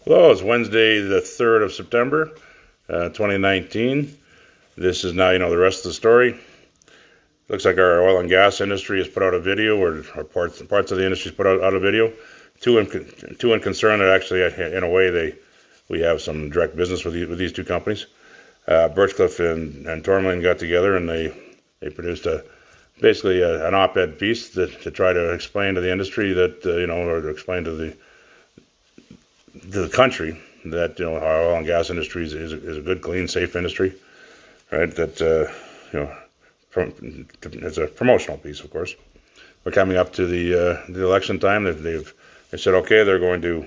Well, it's Wednesday, the 3rd of September, 2019. This is now, the rest of the story. Looks like our oil and gas industry has put out a video, or parts of the industry has put out a video. Two in concern that actually, in a way, we have some direct business with these two companies. Birchcliff and Tourmaline got together and they produced basically an op-ed piece to try to explain to the industry that, or to explain to the country that our oil and gas industry is a good, clean, safe industry, right? That it's a promotional piece, of course. We're coming up to the election time. They said okay, they're going to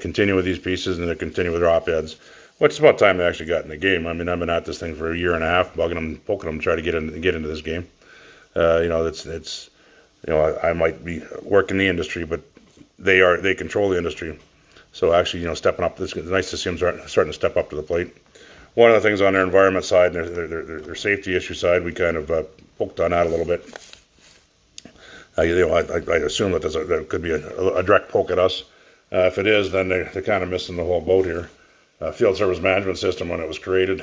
continue with these pieces and they're continue with their op-eds. Well, it's about time they actually got in the game. I mean, I've been at this thing for a year and a half, bugging them, poking them, to try to get into this game. I might be working the industry, but they control the industry. So actually, stepping up, it's nice to see them starting to step up to the plate. One of the things on their environment side, their safety issue side, we kind of poked on that a little bit. I assume that there could be a direct poke at us. If it is, then they're kind of missing the whole boat here. Field service management system, when it was created,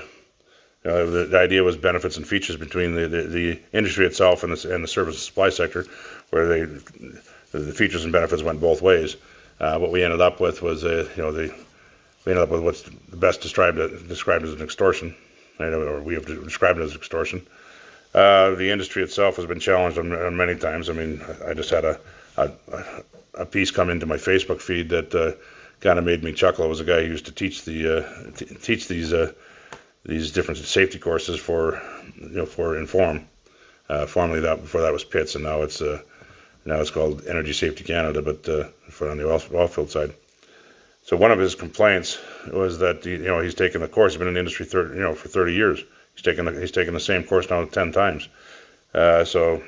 the idea was benefits and features between the industry itself and the service and supply sector, where the features and benefits went both ways. What we ended up with was we ended up with what's the best described as an extortion, right? Or we have described it as extortion. The industry itself has been challenged on many times. I mean, I just had a piece come into my Facebook feed that kind of made me chuckle. It was a guy who used to teach these different safety courses for Inform. Formerly before that was PITS, and now it's called Energy Safety Canada, but for on the oil field side. So one of his complaints was that he's taken the course. He's been in the industry for 30 years. He's taken the same course now 10 times. So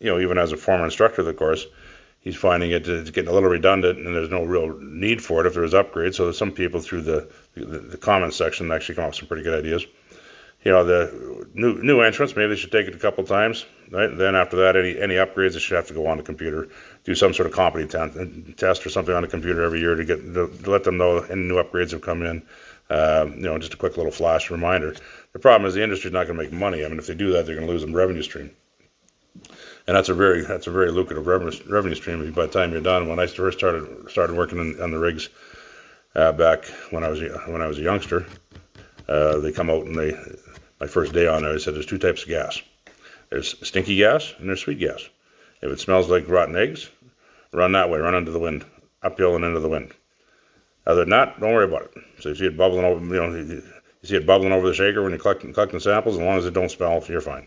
even as a former instructor of the course, he's finding it's getting a little redundant, and there's no real need for it if there was upgrades. So some people through the comments section actually come up with some pretty good ideas. The new entrants, maybe they should take it a couple times, right? Then after that, any upgrades, they should have to go on the computer, do some sort of competency test or something on the computer every year to let them know any new upgrades have come in. Just a quick little flash reminder. The problem is the industry's not going to make money. I mean, if they do that, they're going to lose a revenue stream. And that's a very lucrative revenue stream. By the time you're done, when I first started working on the rigs back when I was a youngster, they come out and my first day on there, I said there's two types of gas. There's stinky gas and there's sweet gas. If it smells like rotten eggs, run that way, run into the wind, uphill and into the wind. Other than that, don't worry about it. So you see it bubbling over, you see it bubbling over the shaker when you're collecting samples. As long as it don't smell, you're fine.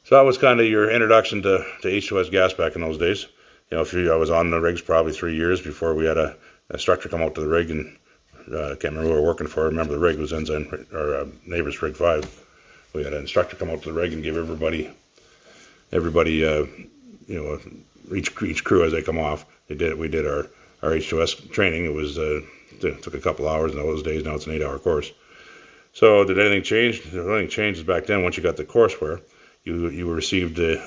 So that was kind of your introduction to H2S gas back in those days. I was on the rigs probably 3 years before we had a instructor come out to the rig, and I can't remember who we were working for. I remember the rig was Ensign, or Neighbors Rig 5. We had an instructor come out to the rig and give everybody, each crew as they come off. We did our H2S training. It took a couple hours in those days. Now it's an 8-hour course. So did anything change? Anything changed back then. Once you got the courseware, you received a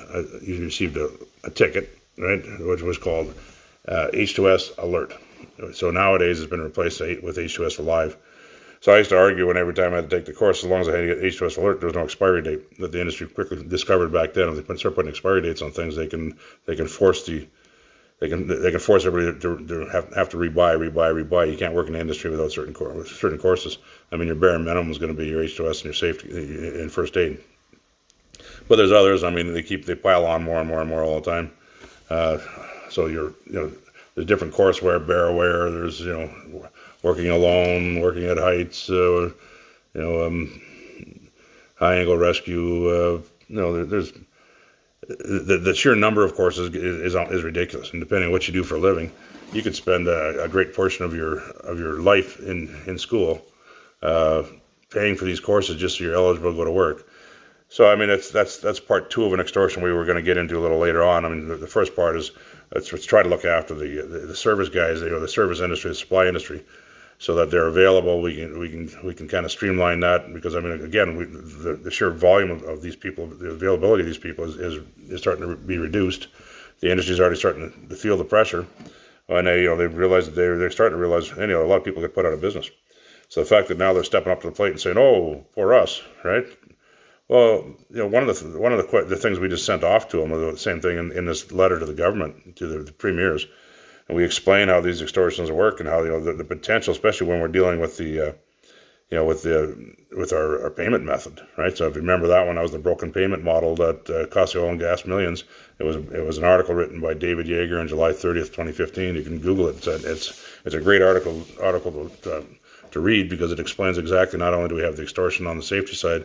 ticket, right, which was called H2S Alert. So nowadays it's been replaced with H2S Live. So I used to argue every time I had to take the course, as long as I had to get H2S Alert, there was no expiry date. That the industry quickly discovered back then. If they start putting expiry dates on things, they can force everybody to have to rebuy. You can't work in the industry without certain courses. I mean, your bare minimum is going to be your H2S and your safety and first aid. But there's others. I mean, they pile on more and more and more all the time. So there's different courseware, bear aware. There's working alone, working at heights. High angle rescue. There's the sheer number of courses is ridiculous. And depending on what you do for a living, you could spend a great portion of your life in school paying for these courses just so you're eligible to go to work. So I mean that's part two of an extortion we were going to get into a little later on. I mean the first part is let's try to look after the service guys, the service industry, the supply industry, so that they're available. We can kind of streamline that, because I mean again the sheer volume of these people, the availability of these people is starting to be reduced. The industry is already starting to feel the pressure. And they realized that they're starting to realize, a lot of people get put out of business. So the fact that now they're stepping up to the plate and saying, "Oh, poor us," right? Well, one of the things we just sent off to them, the same thing in this letter to the government, to the premiers, and we explain how these extortions work and how the potential, especially when we're dealing with the with our payment method, right? So if you remember that one, that was the broken payment model that cost the oil and gas millions. It was an article written by David Yeager on July 30th, 2015. You can Google it. It's a great article to read, because it explains exactly, not only do we have the extortion on the safety side,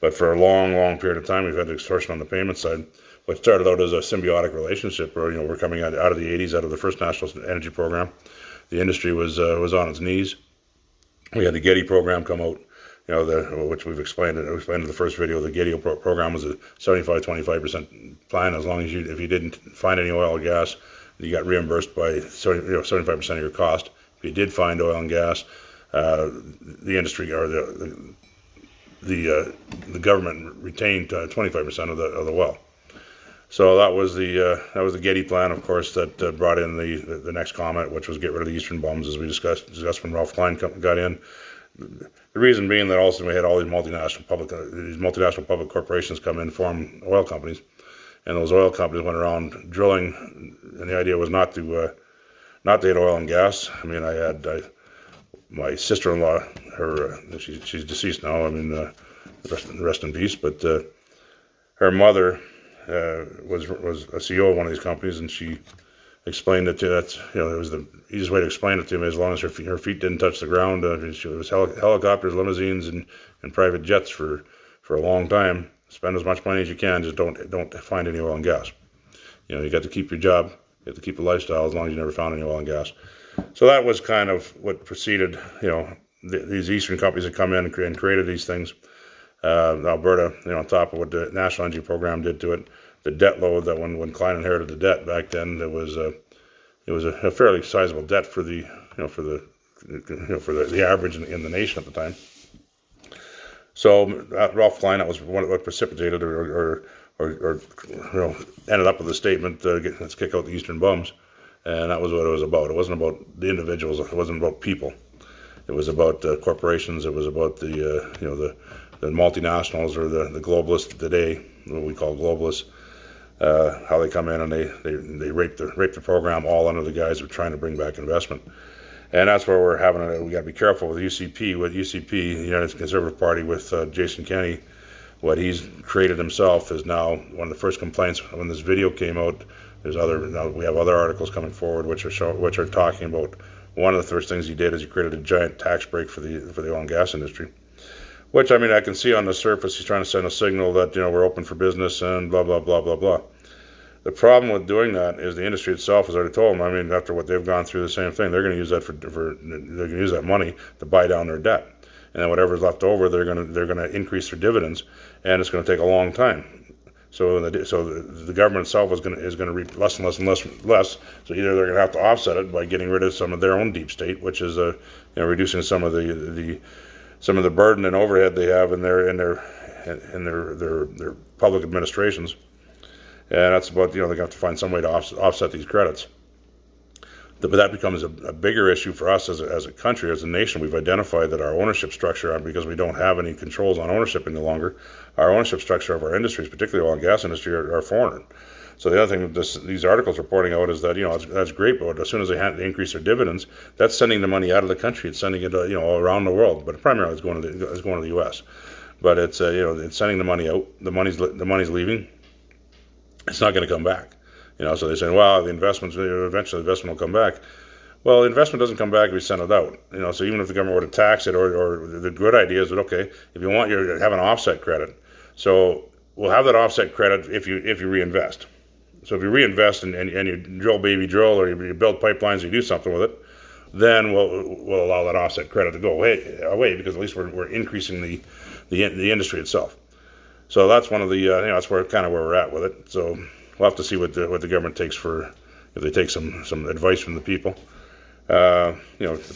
but for a long period of time we've had the extortion on the payment side. What started out as a symbiotic relationship, where we're coming out of the 80s, out of the first National Energy Program. The industry was on its knees. We had the Getty program come out, which we've explained. We explained in the first video. The Getty program was a 75-25% plan. As long as if you didn't find any oil or gas, you got reimbursed by 75% of your cost. If you did find oil and gas, the industry or the government retained 25% of the well. So that was the Getty plan, of course, that brought in the next comment, which was get rid of the Eastern bums, as we discussed when Ralph Klein got in. The reason being that also we had all these multinational public corporations come in, form oil companies, and those oil companies went around drilling, and the idea was not to hit oil and gas. I mean, I had my sister-in-law, she's deceased now. I mean, rest in peace. But her mother was a CEO of one of these companies, and she explained it to that. It was the easiest way to explain it to me. As long as her feet didn't touch the ground, it was helicopters, limousines, and private jets for a long time. Spend as much money as you can. Just don't find any oil and gas. You got to keep your job. You have to keep the lifestyle as long as you never found any oil and gas. So that was kind of what preceded. These Eastern companies that come in and created these things. Alberta, on top of what the National Energy Program did to it, the debt load that when Klein inherited the debt back then, it was a fairly sizable debt for the average in the nation at the time. So Ralph Klein, that was what precipitated or ended up with the statement, let's kick out the Eastern bums, and that was what it was about. It wasn't about the individuals. It wasn't about people. It was about corporations. It was about the multinationals, or the globalists today, what we call globalists, how they come in and they rape the program, all under the guise of trying to bring back investment. And that's where we got to be careful with UCP. With UCP, the United Conservative Party, with Jason Kenney, what he's created himself is now one of the first complaints. When this video came out, we have other articles coming forward which are talking about one of the first things he did is he created a giant tax break for the oil and gas industry. Which, I mean, I can see on the surface he's trying to send a signal that, we're open for business and blah, blah, blah, blah, blah. The problem with doing that is the industry itself has already told them, I mean, after what they've gone through, the same thing, they're going to use that they're going to use that money to buy down their debt. And then whatever's left over, they're going to increase their dividends, and it's going to take a long time. So the government itself is going to reap less and less and less. So either they're going to have to offset it by getting rid of some of their own deep state, which is reducing some of the burden and overhead they have in their public administrations, and that's about they're going to have to find some way to offset these credits. But that becomes a bigger issue for us as a country, as a nation. We've identified that our ownership structure, because we don't have any controls on ownership any longer, our ownership structure of our industries, particularly oil and gas industry, are foreign. So the other thing that these articles are pointing out is that that's great, but as soon as they increase their dividends, that's sending the money out of the country. It's sending it all around the world, but primarily it's going to the U.S. But it's sending the money out. The money's leaving. It's not going to come back. So they're saying, well, eventually the investment will come back. Well, the investment doesn't come back if you send it out. So even if the government were to tax it, or the good idea is that, okay, if you want, you have an offset credit. So we'll have that offset credit if you reinvest. So if you reinvest and you drill, or you build pipelines, you do something with it, then we'll allow that offset credit to go away, because at least we're increasing the industry itself. So that's one of the that's where we're at with it. So we'll have to see what the government takes if they take some advice from the people. The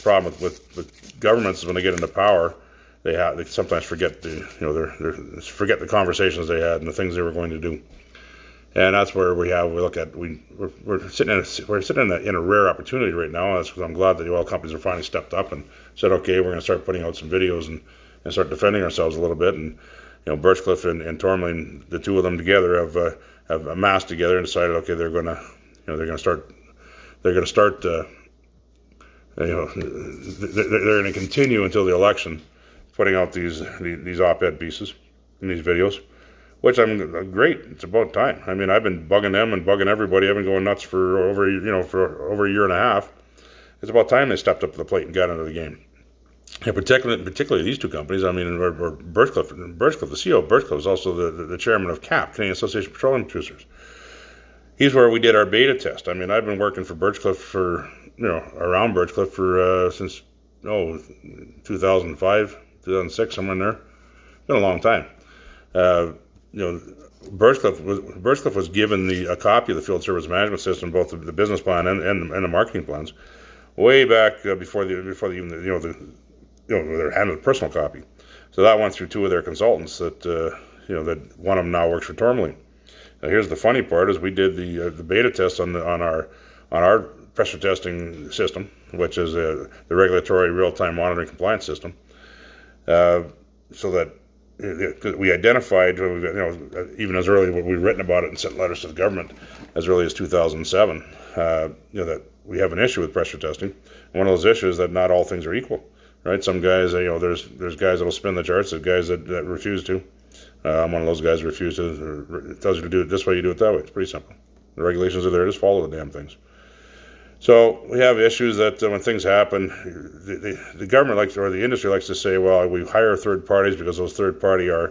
problem with governments is when they get into power, they sometimes forget forget the conversations they had and the things they were going to do. And that's where we look at we're sitting in a rare opportunity right now. That's because I'm glad that the oil companies are finally stepped up and said, okay, we're going to start putting out some videos and start defending ourselves a little bit. And Birchcliff and Tourmaline, the two of them together have amassed together and decided, okay, they're going to start they're going to continue until the election, putting out these op-ed pieces and these videos, which I'm great. It's about time. I mean, I've been bugging them and bugging everybody. I've been going nuts for over a year and a half. It's about time they stepped up to the plate and got into the game. And particularly these two companies. I mean, Birchcliff, the CEO of Birchcliff is also the chairman of CAP, Canadian Association of Petroleum Producers. He's where we did our beta test. I mean, I've been working for Birchcliff around Birchcliff since 2005, 2006, somewhere in there. It's been a long time. Birchcliff was given a copy of the field service management system, both the business plan and the marketing plans, way back before they handed the personal copy. So that went through two of their consultants that one of them now works for Tourmaline. Now here's the funny part: is we did the beta test on our pressure testing system, which is the regulatory real-time monitoring compliance system, so that we identified, even as early when we've written about it and sent letters to the government as early as 2007, that we have an issue with pressure testing. And one of those issues is that not all things are equal, right? Some guys, there's guys that'll spin the charts, there's guys that refuse to. I'm one of those guys who refuse to. It tells you to do it this way, you do it that way. It's pretty simple. The regulations are there, just follow the damn things. So we have issues that when things happen, the government likes, or the industry likes to say, well, we hire third parties because those third party they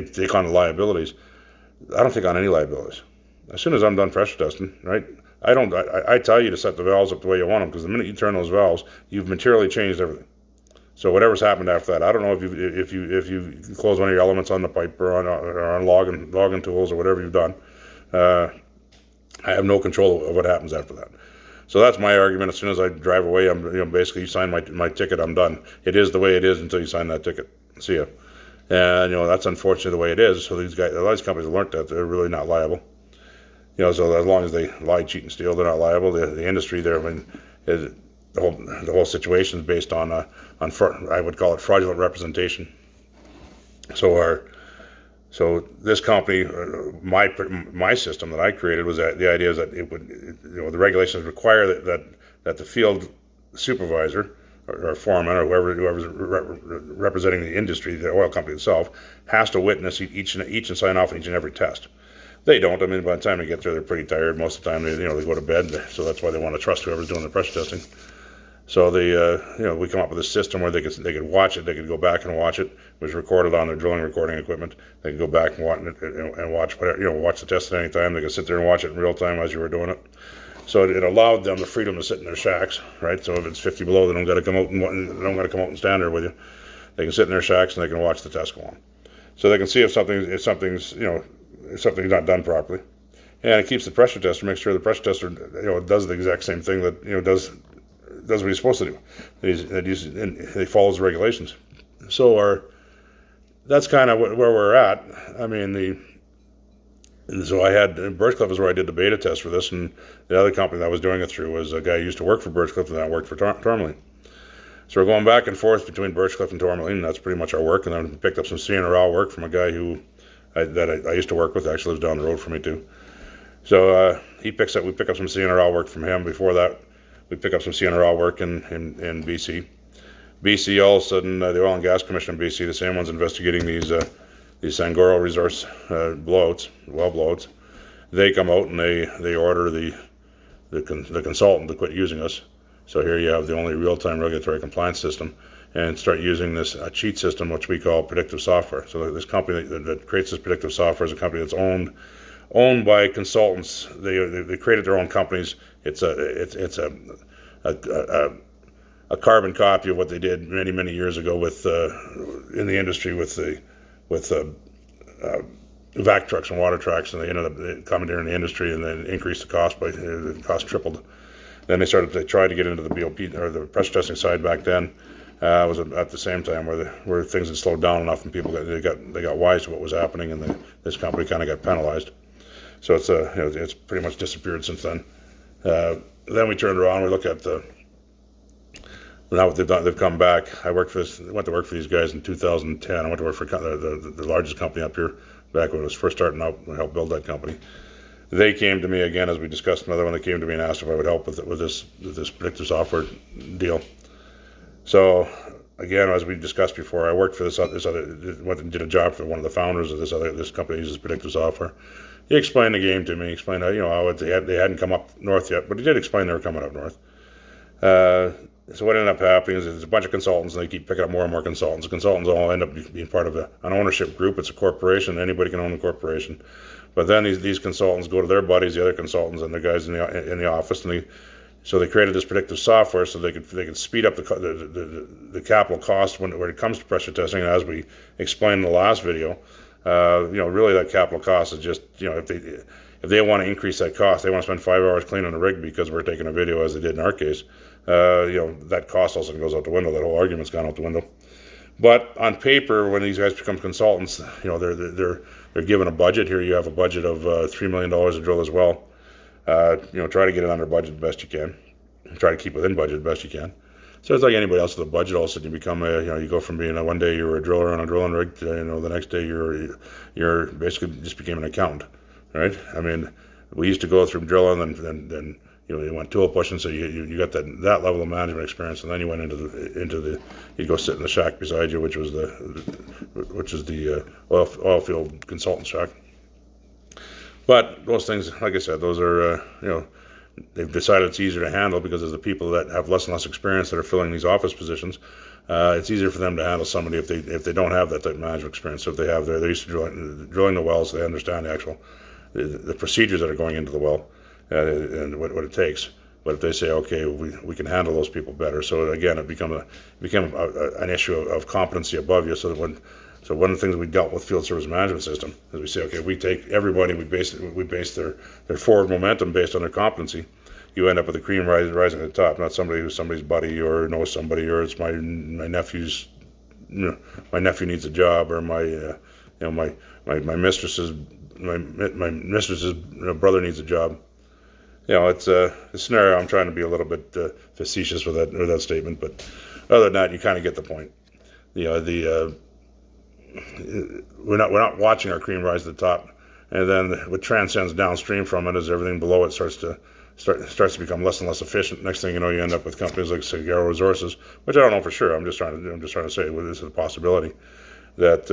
take on the liabilities. I don't take on any liabilities. As soon as I'm done pressure testing, right, I tell you to set the valves up the way you want them, because the minute you turn those valves, you've materially changed everything. So whatever's happened after that, I don't know if you close one of your elements on the pipe or on logging tools or whatever you've done. I have no control of what happens after that. So that's my argument. As soon as I drive away, I'm basically, you sign my ticket, I'm done. It is the way it is until you sign that ticket. See ya. And that's unfortunately the way it is. So a lot of these companies have learned that they're really not liable. So as long as they lie, cheat, and steal, they're not liable. The industry there, the whole situation is based on I would call it fraudulent representation. So this company, my system that I created was that the idea is that it would, the regulations require that the field supervisor or foreman or whoever's representing the industry, the oil company itself, has to witness each and sign off on each and every test. They don't. I mean, by the time they get there, they're pretty tired. Most of the time, they go to bed. So that's why they want to trust whoever's doing the pressure testing. So we come up with a system where they could watch it. They could go back and watch it. It was recorded on their drilling recording equipment. They could go back and watch watch the test at any time. They could sit there and watch it in real time as you were doing it. So it allowed them the freedom to sit in their shacks, right? So if it's 50 below, they don't got to come out and stand there with you. They can sit in their shacks and they can watch the test go on. So they can see if something's not done properly, and it keeps the pressure tester, make sure the pressure tester does the exact same thing that does what he's supposed to do. That he follows the regulations. So that's kind of where we're at. I mean, so I had Birchcliff is where I did the beta test for this, and the other company that I was doing it through was a guy who used to work for Birchcliff and then worked for Tourmaline. So we're going back and forth between Birchcliff and Tourmaline, and that's pretty much our work. And then we picked up some CNRL work from a guy who I used to work with, actually lives down the road from me too. So we pick up some CNRL work from him. Before that, we pick up some CNRL work in BC. BC, all of a sudden, the Oil and Gas Commission in BC, the same ones investigating these Sangoro resource well blowouts, they come out and they order the consultant to quit using us. So here you have the only real-time regulatory compliance system, and start using this cheat system, which we call predictive software. So this company that creates this predictive software is a company that's owned by consultants. They created their own companies. It's a carbon copy of what they did many years ago with in the industry with vac trucks and water trucks, and they ended up commandeering the industry and then increased the cost by the cost tripled. Then they tried to get into the BOP or the pressure testing side back then. was at the same time where things had slowed down enough and people got wise to what was happening, and this company kind of got penalized. So it's pretty much disappeared since then. Then we turned around. We look at now what they've done. They've come back. Went to work for these guys in 2010. I went to work for the largest company up here back when it was first starting out. I helped build that company. They came to me again, as we discussed another one. They came to me and asked if I would help with this predictive software deal. So again, as we discussed before, I worked for this other went and did a job for one of the founders of this company uses predictive software. He explained the game to me. Explained how they hadn't come up north yet, but he did explain they were coming up north. So what ended up happening is there's a bunch of consultants, and they keep picking up more and more consultants. The consultants all end up being part of an ownership group. It's a corporation. Anybody can own a corporation. But then these consultants go to their buddies, the other consultants, and the guys in the office, and so they created this predictive software so they could speed up the capital cost when it comes to pressure testing. And as we explained in the last video, really that capital cost is just if they want to increase that cost, they want to spend 5 hours cleaning a rig because we're taking a video, as they did in our case. That cost also goes out the window. That whole argument's gone out the window. But on paper, when these guys become consultants, they're given a budget. Here you have a budget of $3 million to drill as well. Try to get it under budget the best you can. Try to keep within budget the best you can. So it's like anybody else with a budget. All of a sudden you become you go from being one day you were a driller on a drilling rig to the next day you're basically just became an accountant, right? I mean, we used to go through drilling and then you went tool pushing, so you got that level of management experience, and then you went into you'd go sit in the shack beside you, which is the oil field consultant shack. But those things, like I said, those are they've decided it's easier to handle because there's the people that have less and less experience that are filling these office positions. It's easier for them to handle somebody if they don't have that type of management experience. So if they're used to drilling the wells, they understand the procedures that are going into the well. And what it takes. But if they say, okay, we can handle those people better, so again, it became an issue of competency above you. So one of the things we dealt with field service management system is we say, okay, we take everybody, we base their forward momentum based on their competency. You end up with the cream rising at the top, not somebody who's somebody's buddy or knows somebody, or it's my nephew's. My nephew needs a job, or my mistress's brother needs a job. It's a scenario. I'm trying to be a little bit facetious with that statement, but other than that, you kind of get the point. We're not watching our cream rise to the top, and then what transcends downstream from it is everything below it starts to become less and less efficient. Next thing you know, you end up with companies like Sagaro Resources, which I don't know for sure. I'm just trying to say, well, this is a possibility. That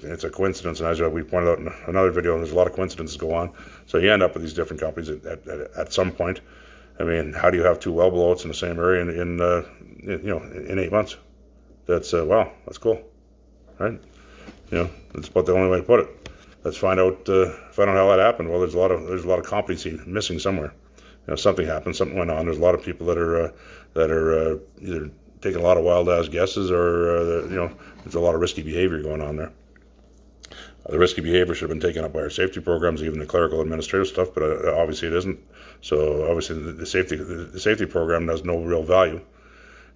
it's a coincidence, and as we pointed out in another video, there's a lot of coincidences go on. So you end up with these different companies at some point. I mean, how do you have two well blowouts in the same area in 8 months? That's wow, that's cool, right? That's about the only way to put it. Let's find out how that happened. Well, there's a lot of competency missing somewhere. Something happened, something went on. There's a lot of people that are either taking a lot of wild ass guesses, or there's a lot of risky behavior going on there. The risky behavior should have been taken up by our safety programs, even the clerical administrative stuff, but obviously it isn't. So obviously the safety program has no real value,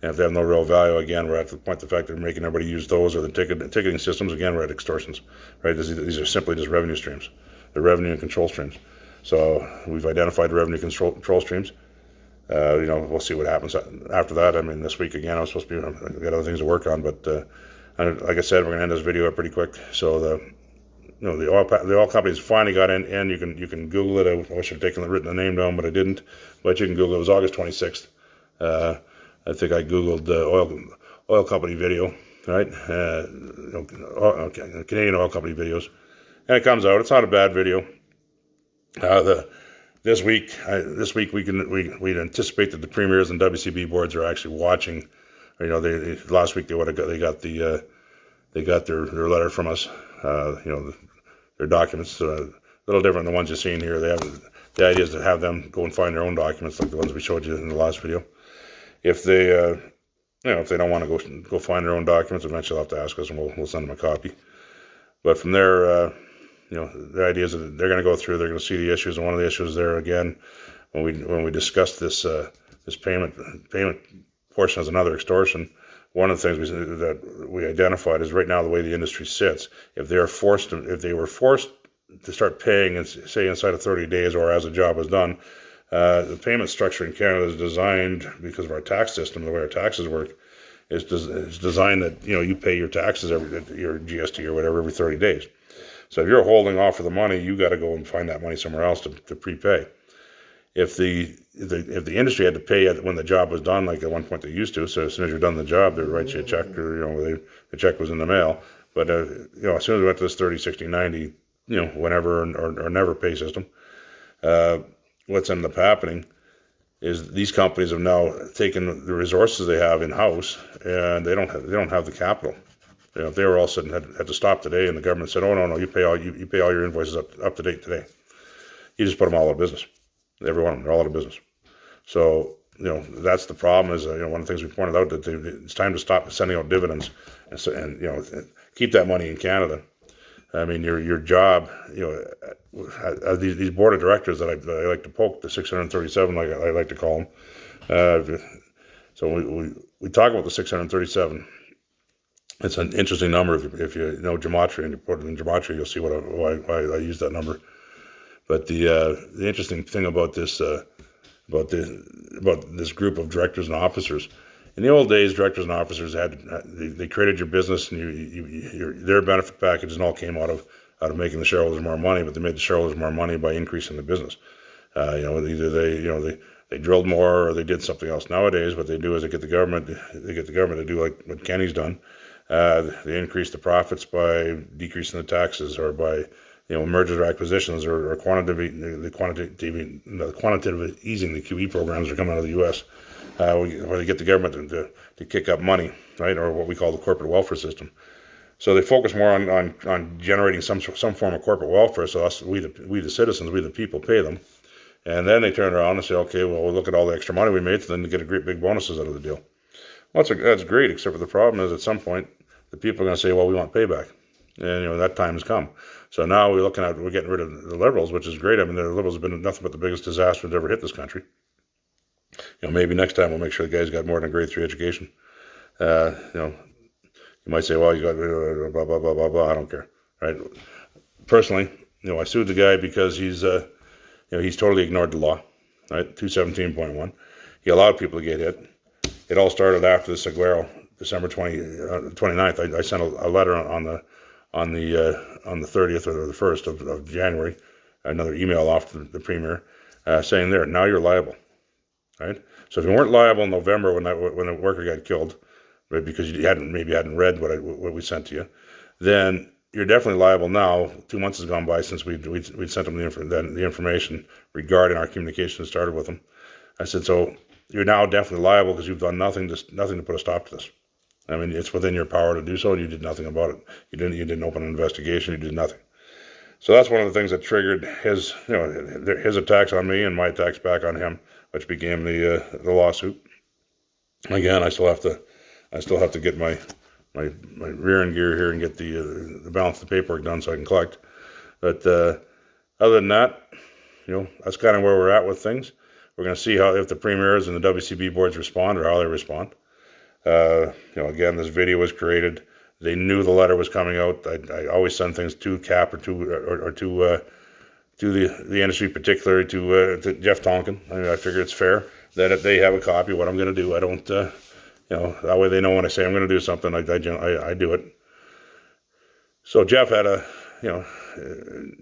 and if they have no real value, again, we're at the point the fact that they're making everybody use those, or the ticketing systems. Again, we're at extortions, right? These are simply just revenue streams. They're revenue and control streams. So we've identified the revenue control streams. We'll see what happens after that. I mean, this week again, I got other things to work on, but like I said, we're going to end this video up pretty quick. So the oil companies finally got in, and you can Google it. I wish I'd written the name down, but I didn't. But you can Google it. It was August 26th. I think I Googled the oil company video, right? Canadian oil company videos, and it comes out. It's not a bad video. This week we anticipate that the premiers and WCB boards are actually watching. Last week they got their letter from us. Their documents a little different than the ones you're seeing here. The idea is to have them go and find their own documents, like the ones we showed you in the last video. If they if they don't want to go find their own documents, eventually they'll have to ask us, and we'll send them a copy. But from there, the idea is that they're going to go through. They're going to see the issues, and one of the issues there again, when we discussed this payment portion as another extortion, one of the things that we identified is right now the way the industry sits. If they were forced to start paying, and say inside of 30 days or as a job is done, the payment structure in Canada is designed, because of our tax system, the way our taxes work, is designed that you pay your taxes, your GST or whatever, every 30 days. So if you're holding off for the money, you got to go and find that money somewhere else to prepay. If the industry had to pay when the job was done, like at one point they used to, so as soon as you're done the job, they write you a check, or the check was in the mail. But as soon as we went to this 30, 60, 90, whenever or never pay system, what's ended up happening is these companies have now taken the resources they have in house, and they don't have the capital. If they were all sudden had to stop today, and the government said, "Oh no, you pay all your invoices up to date today," you just put them all out of business. Every one of them, they're all out of business. So that's the problem. Is one of the things we pointed out, that it's time to stop sending out dividends, and keep that money in Canada. I mean, your job, these board of directors that I like to poke, the 637, like I like to call them. So we talk about the 637. It's an interesting number. If you know gematria and you put it in gematria, you'll see why I use that number. But the interesting thing about this group of directors and officers, in the old days, directors and officers they created your business, and their benefit packages all came out of making the shareholders more money. But they made the shareholders more money by increasing the business. Either they drilled more or they did something else. Nowadays, what they do is they get the government to do like what Kenny's done. They increase the profits by decreasing the taxes, or by mergers or acquisitions, or quantitative easing. The QE programs are coming out of the U.S. Where they get the government to kick up money, right, or what we call the corporate welfare system. So they focus more on generating some form of corporate welfare. So we the citizens, we the people, pay them, and then they turn around and say, okay, well, we'll look at all the extra money we made, so then they get a great big bonuses out of the deal. Well, that's great, except for the problem is at some point the people are going to say, well, we want payback. And, that time has come. So now we're getting rid of the Liberals, which is great. I mean, the Liberals have been nothing but the biggest disaster that ever hit this country. Maybe next time we'll make sure the guy's got more than a grade 3 education. You might say, well, you got blah, blah, blah, blah, blah. I don't care, right? Personally, I sued the guy because he's totally ignored the law, right? 217.1. He allowed people to get hit. It all started after the Saguaro, December 29th. I sent a letter on the 30th or the 1st of January, another email off to the Premier, saying now you're liable, right? So if you weren't liable in November when the worker got killed, right, because you hadn't read what we sent to you, then you're definitely liable now. 2 months has gone by since we'd sent them the information regarding our communication that started with them. I said, so you're now definitely liable because you've done nothing to put a stop to this. I mean, it's within your power to do so, and you did nothing about it. You didn't open an investigation. You did nothing. So that's one of the things that triggered his attacks on me and my attacks back on him, which became the lawsuit. Again, I still have to get my rear end gear here and get the balance of the paperwork done so I can collect. But other than that, that's kind of where we're at with things. We're going to see if the premiers and the WCB boards respond, or how they respond. Again, this video was created. They knew the letter was coming out. I always send things to CAP or to the industry, particularly to Jeff Tonkin. I mean, I figure it's fair that if they have a copy of what I'm going to do, I don't, that way they know when I say I'm going to do something, I do it. So Jeff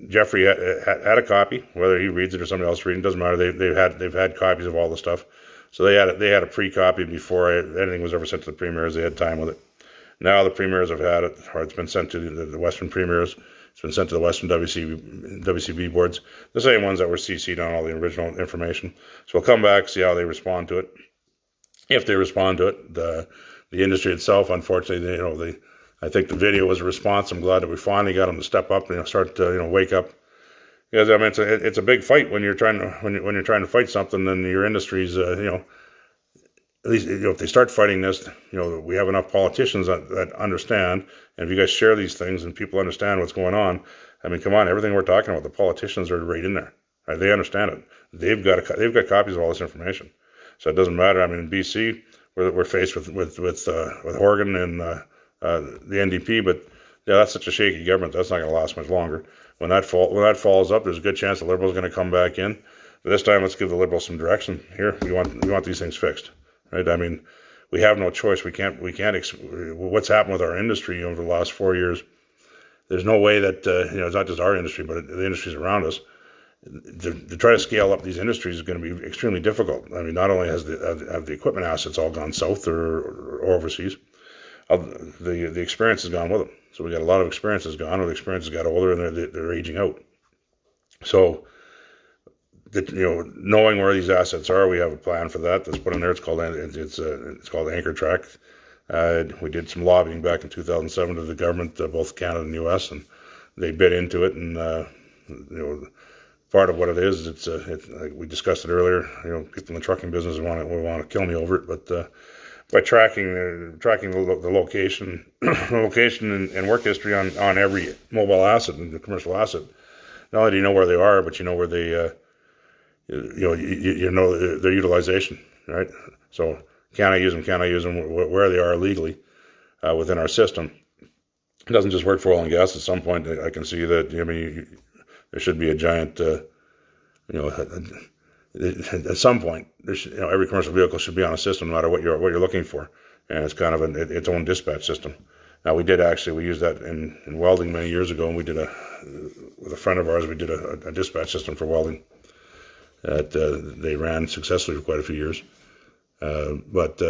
Jeffrey had a copy, whether he reads it or somebody else reading, doesn't matter. They've had copies of all the stuff. So they had a pre-copy before anything was ever sent to the premiers. They had time with it. Now the premiers have had it, or it's been sent to the Western premiers. It's been sent to the Western WCB boards, the same ones that were CC'd on all the original information. So we'll come back, see how they respond to it. If they respond to it, the industry itself, unfortunately, I think the video was a response. I'm glad that we finally got them to step up and start to wake up. Because I mean, it's a big fight when you're trying to fight something, and your industry's at least if they start fighting this, we have enough politicians that understand. And if you guys share these things and people understand what's going on, I mean, come on, everything we're talking about, the politicians are right in there. They understand it. They've got copies of all this information, so it doesn't matter. I mean, in BC, we're faced with Horgan and the NDP, but yeah, that's such a shaky government. That's not going to last much longer. When that falls up, there's a good chance the Liberals are going to come back in. But this time, let's give the Liberals some direction. Here, we want these things fixed, right? I mean, we have no choice. We can't. What's happened with our industry over the last 4 years? There's no way that it's not just our industry, but the industries around us. To try to scale up these industries is going to be extremely difficult. I mean, not only have the equipment assets all gone south or overseas, the experience has gone with them. So we got a lot of experience has gone, or the experience has got older, and they're aging out. So, knowing where these assets are, we have a plan for that. That's put in there. It's called Anchor Track. We did some lobbying back in 2007 to the government, both Canada and U.S., and they bid into it. And part of what it is, it's like we discussed it earlier. People in the trucking business want to kill me over it, but by tracking the location, and work history on every mobile asset and the commercial asset, not only do you know where they are, but you know where they, you know their utilization, right? So can I use them? Can I use them where they are legally within our system? It doesn't just work for oil and gas. At some point, I can see that. There should be a giant, at some point, every commercial vehicle should be on a system, no matter what you're looking for, and it's kind of its own dispatch system. Now we used that in welding many years ago, and we did with a friend of ours, we did a dispatch system for welding that they ran successfully for quite a few years. But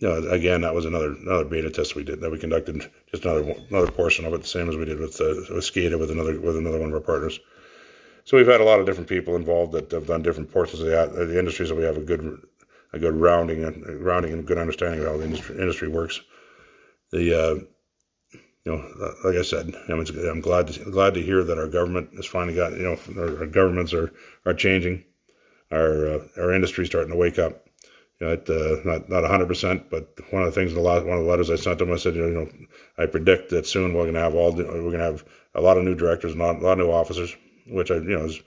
again, that was another beta test we conducted, just another portion of it, the same as we did with SCADA with another one of our partners. So we've had a lot of different people involved that have done different portions of the industry, so we have a good rounding and good understanding of how the industry works. Like I said, I'm glad to hear that our government has finally got, our governments are changing, our industry is starting to wake up. Not 100%, but one of the things one of the letters I sent them, I said, I predict that soon we're going to have a lot of new directors, and a lot of new officers. Which you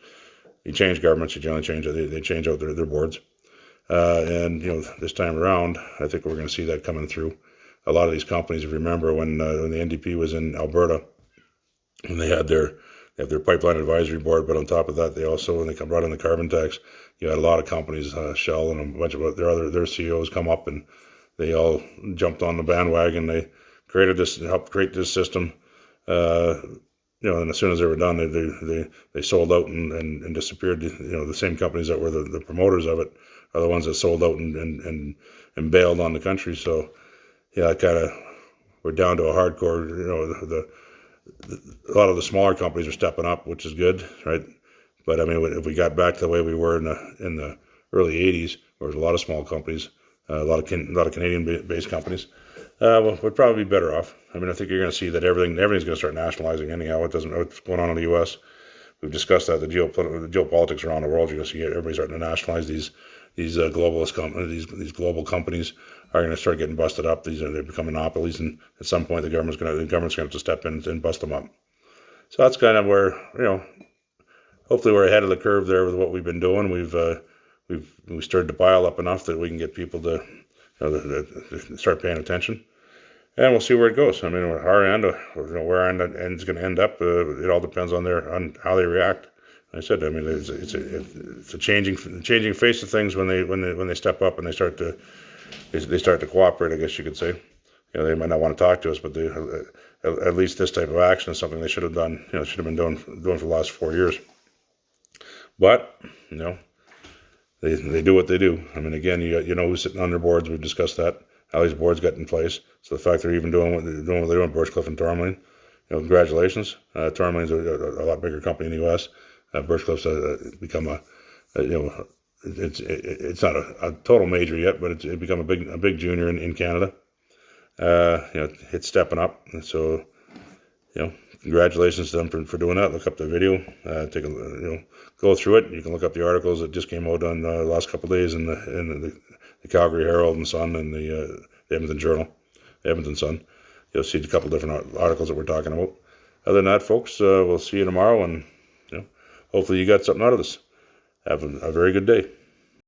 change governments, you generally they change out their boards, and this time around, I think we're going to see that coming through. A lot of these companies, if you remember when the NDP was in Alberta, and they have their pipeline advisory board, but on top of that, when they brought in the carbon tax, you had a lot of companies, Shell and a bunch of their CEOs come up, and they all jumped on the bandwagon. They helped create this system. And as soon as they were done, they sold out and disappeared. The same companies that were the promoters of it are the ones that sold out and bailed on the country. So, we're down to a hardcore. A lot of the smaller companies are stepping up, which is good, right? But I mean, if we got back to the way we were in the early '80s, where there was a lot of small companies, a lot of Canadian-based companies. We'd probably be better off. I mean, I think you're going to see that everything's going to start nationalizing anyhow. It doesn't know what's going on in the U.S. We've discussed that the geopolitics around the world. You're going to see everybody starting to nationalize these globalist companies. These global companies are going to start getting busted up. They become monopolies, and at some point the government's going to have to step in and bust them up. So that's kind of where hopefully we're ahead of the curve there with what we've been doing. We've started to pile up enough that we can get people to start paying attention. And we'll see where it goes. I mean, our end, where our end's going to end up, it all depends on how they react. Like I said, I mean, it's a changing face of things when they step up and they start to cooperate. I guess you could say. They might not want to talk to us, but at least this type of action is something they should have done. Should have been doing for the last 4 years. But they do what they do. I mean, again, you know who's sitting on their boards. We've discussed that. How these boards got in place. So the fact they're even doing what they're doing, Birchcliff and Tourmaline, congratulations. Tourmaline's a lot bigger company in the U.S. Birchcliff's become it's not a total major yet, but it's become a big junior in Canada. It's stepping up. And so, congratulations to them for doing that. Look up the video. Go through it. You can look up the articles that just came out on the last couple of days in the Calgary Herald and Sun and the Edmonton Journal, Edmonton Sun. You'll see a couple different articles that we're talking about. Other than that, folks, we'll see you tomorrow, and hopefully you got something out of this. Have a very good day.